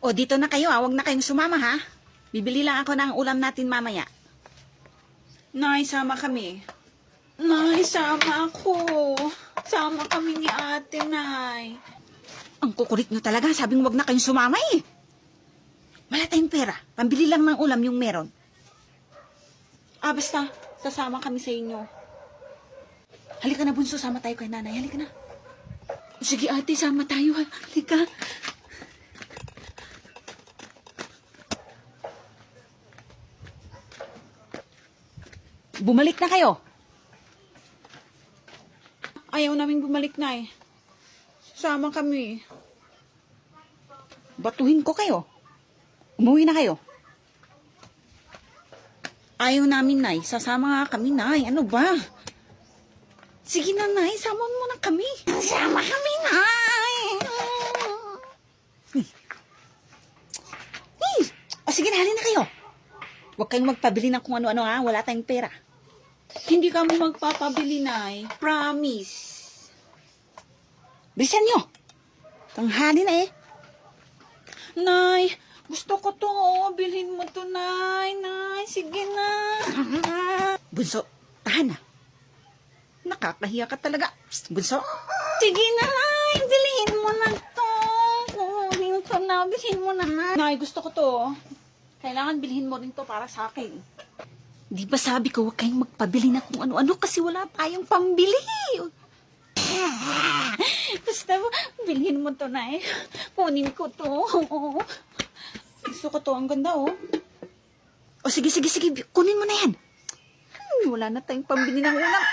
O dito na kayo huwag na kayong sumama ha. Bibili lang ako ng ulam natin mamaya. Nay, sama kami. Nay, sama ako. Sama kami ni ate, Nay. Ang kukulit nyo talaga, sabing wag na kayong sumama eh. Wala tayong pera, pambili lang ng ulam yung meron. Basta, sasama kami sa inyo. Halika na bunso, sama tayo kay nanay, halika na. Sige ate, sama tayo, halika. Bumalik na kayo. Ayaw namin bumalik na eh. Sama kami. Batuhin ko kayo. Umuwi na kayo. Ayaw namin, Nay. Sasama nga kami, Nay. Ano ba? Sige na, Nay. Sama mo na kami. Sama kami, Nay. Sige na, halin na kayo. Huwag kayong magpabili ng kung ano-ano, ha. Wala tayong pera. Hindi kami magpapabili, Nay. Promise. Bilisan nyo. Tanghali na eh. Nay, gusto ko to. Bilhin mo to, Nay. Nay, sige na. Bunso, tahan na. Nakakahiya ka talaga. Psst, Bunso. Sige na, Nay. Bilhin mo na to. Bilhin ko na. Bilhin mo na, Nay. Nay, gusto ko to. Kailangan bilhin mo rin to para sa akin. Di ba sabi ko huwag kayong magpabili na kung ano-ano kasi wala tayong pambili. Basta bilhin mo to, Nay. Kunin ko to. Gusto ko to. Ang ganda, oh. O sige. Kunin mo na yan. Wala na tayong pambili ng ulam.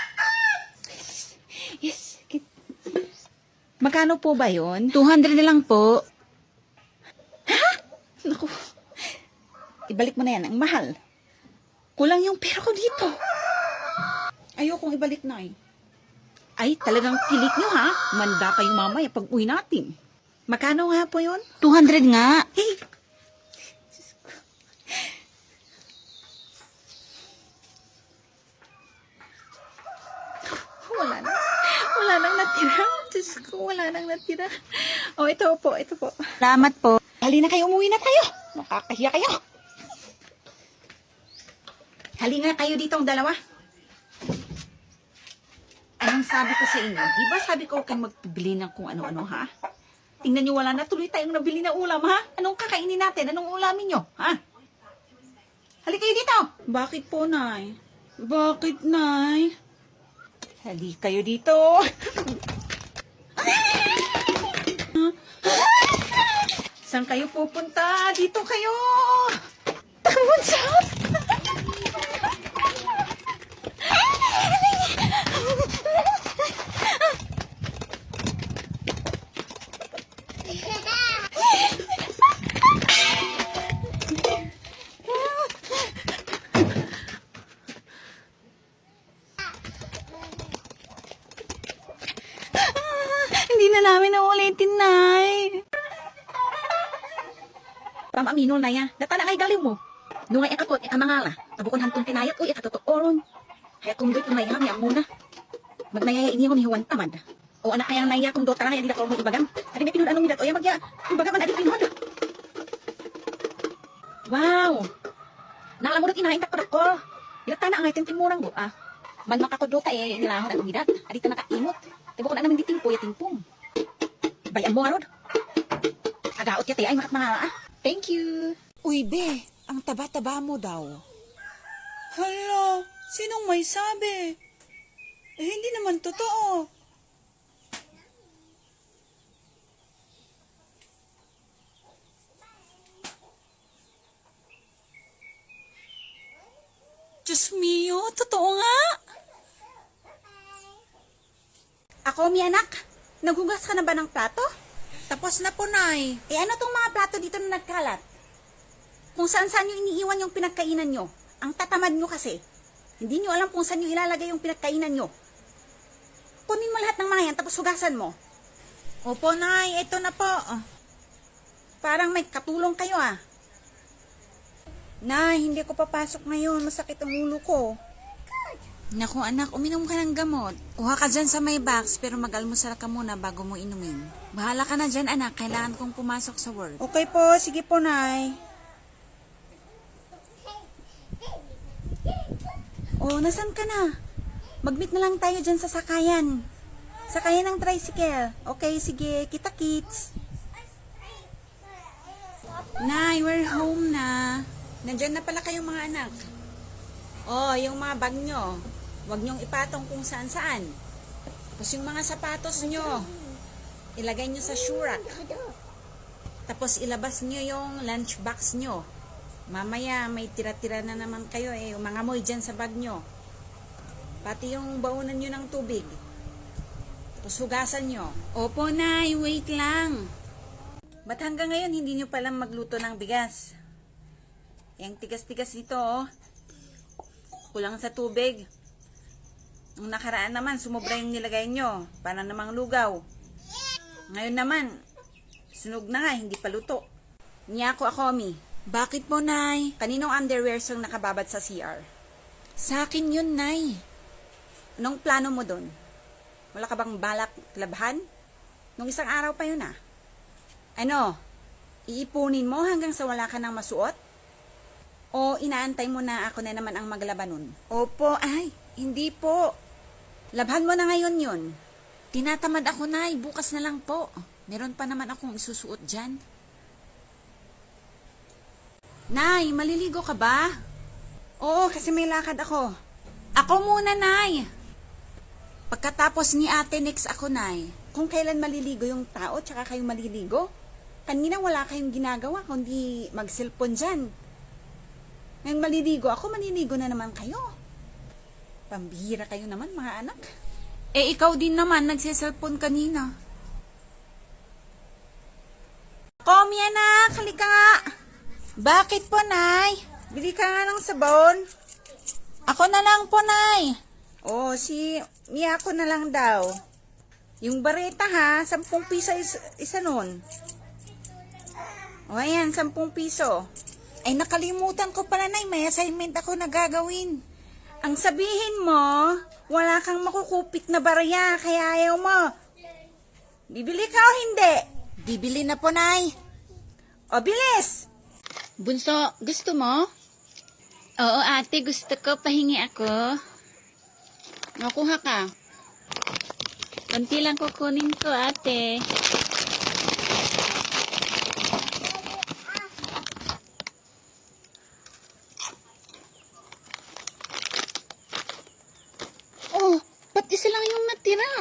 Yes. Magkano po ba yun? 200 na lang po. Ha? Naku. Ibalik mo na yan. Ang mahal. Kulang yung pera ko dito. Ayokong ibalik, Nay. Ay, talagang pilit nyo, ha? Manda kayo mamaya pag uwi natin. Magkano nga po yun? 200 nga. Hey! Wala nang natira. Diyos ko, wala nang natira. Oh, ito po. Salamat po. Halina kayo, umuwi na tayo. Nakakahiya kayo. Halina kayo ditong dalawa. Anong sabi ko sa inyo? Di ba sabi ko kayong magbili ng kung ano-ano, ha? Tingnan nyo, wala na tuloy tayong nabili na ulam, ha? Anong kakainin natin? Anong ulamin nyo, ha? Halika kayo dito. Bakit po, Nay? Bakit, Nay? Halika kayo dito. Saan kayo pupunta? Dito kayo. Tawad sa... Hindi na namin naulitin, Nay. Pamaminol na ya. Data na kay galing mo. Nungay ekakot, ekamangala. Tabukon hantong pinayat, uy, ekatotooron. Kaya kung do'y pumayam, yam muna. Magnayaya ini ko ni Juan Tamad. O anak kayang naya kung do tarang hindi ako mo ibagam. Adi may pinud anong midat o ya magya. Ibagam man adi pinud. Wow. Nalamurot inahin takod ako. Ilata na ang item timurang go ah. Man makakodo ka eh nilahon ang midat. Adi ta nakaimot. Tibo ko na naman ditimpo ya timpong. Bayan mo arod. Agaot ya tay ay makat mga ah. Thank you. Uy, be, ang taba-taba mo daw. Hala, sinong may sabi? Eh, hindi naman totoo. Diyos mio, totoo nga. Ako, mi anak. Naghugas ka na ba ng plato? Tapos na po, Nay. Eh ano tong mga plato dito na nagkalat? Kung saan-saan nyo iniiwan yung pinagkainan nyo. Ang tatamad nyo kasi. Hindi nyo alam kung saan nyo ilalagay yung pinagkainan nyo. Kunin mo lahat ng mga yan tapos hugasan mo. Opo, Nay. Ito na po. Parang may katulong kayo ah. Nay, hindi ko papasok ngayon. Masakit ang ulo ko. Naku anak, uminom ka ng gamot. Kuha ka dyan sa may box, pero mag-almusal ka muna bago mo inumin. Bahala ka na dyan anak, kailangan kong pumasok sa work. Okay po, sige po, Nay. Oh, nasan ka na? Mag-meet na lang tayo dyan sa sakayan. Sakayan ng tricycle. Okay, sige, kita-kits. Nay, we're home na. Nandyan na pala kayong mga anak. Oh, yung mga bag nyo. Huwag nyong ipatong kung saan-saan. Tapos yung mga sapatos nyo, ilagay nyo sa shoe rack. Tapos ilabas nyo yung lunchbox nyo. Mamaya may tira-tira na naman kayo yung mga moy dyan sa bag nyo. Pati yung baunan nyo ng tubig. Tapos hugasan nyo. Opo, Nay, wait lang. Ba't hanggang ngayon hindi nyo palang magluto ng bigas? Yung tigas-tigas nito, oh. Kulang sa tubig. Nung nakaraan naman, sumobra yung nilagay nyo. Para namang lugaw. Ngayon naman, sunog na nga, hindi pa luto. Niyako ako, Mi. Bakit po, Nay? Kaninong underwear yung nakababad sa CR? Sa akin yun, Nay. Anong plano mo doon? Wala ka bang balak labhan? Nung isang araw pa yun, ah. Ano? Iipunin mo hanggang sa wala ka nang masuot? O inaantay mo na ako na naman ang maglaban nun? Opo, ay, hindi po. Labhan mo na ngayon yun. Tinatamad ako, Nay. Bukas na lang po. Meron pa naman akong isusuot dyan. Nay, maliligo ka ba? Oo, kasi may lakad ako. Ako muna, Nay. Pagkatapos ni ate, next ako, Nay. Kung kailan maliligo yung tao, tsaka kayo maliligo. Kanina wala kayong ginagawa, kundi mag-cellphone dyan. Ngayon maliligo ako, maliligo na naman kayo. Pambihira kayo naman, mga anak. Eh, ikaw din naman, nagsiselfone kanina. Komi, anak, halika nga. Bakit po, Nay? Bili ka nga ng sabon. Ako na lang po, Nay. Oh, si Miyako na lang daw. Yung bareta ha, 10 piso isa nun. O ayan, 10 piso. Ay, nakalimutan ko pala, Nay. May assignment ako na gagawin. Ang sabihin mo, wala kang makukupit na barya, kaya ayaw mo. Bibili ka o hindi? Bibili na po, Nay. O bilis! Bunso, gusto mo? Oo, ate, gusto ko. Pahingi ako. Makuha ka. Konti lang kukunin ko, ate. Oh, ba't isa lang yung natira?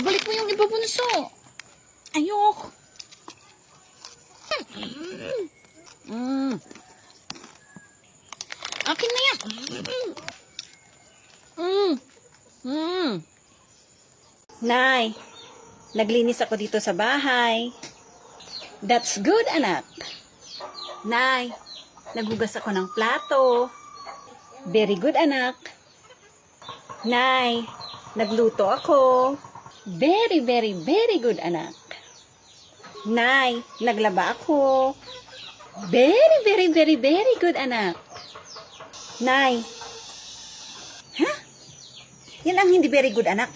Balik mo yung iba, bunso. Ayok. Akin na yan. Nay, naglinis ako dito sa bahay. That's good, anak. Nay, naghugas ako ng plato. Very good, anak. Nay, nagluto ako. Very, very, very good, anak. Nay, naglaba ako. Very, very, very, very good, anak. Nay, ha? Yan ang hindi very good, anak.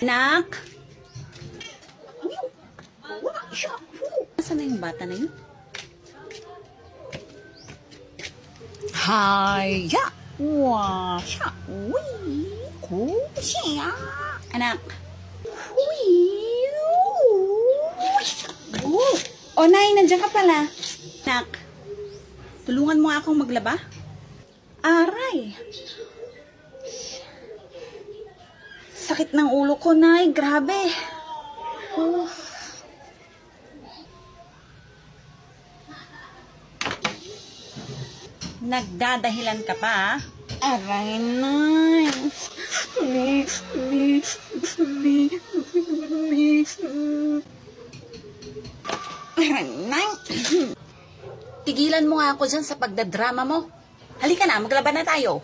Anak? Nasaan na yung bata na yun? Haya! Washa! Uy! Kusya! Anak! Uy! O, Nay, nandiyan ka pala. Anak, tulungan mo akong maglaba? Aray! Sakit ng ulo ko, Nay. Grabe. Nagdadahilan ka pa, ah? Aray, Nay. Aray, Nay. Tigilan mo nga ako dyan sa pagdadrama mo. Halika na, maglaban na tayo.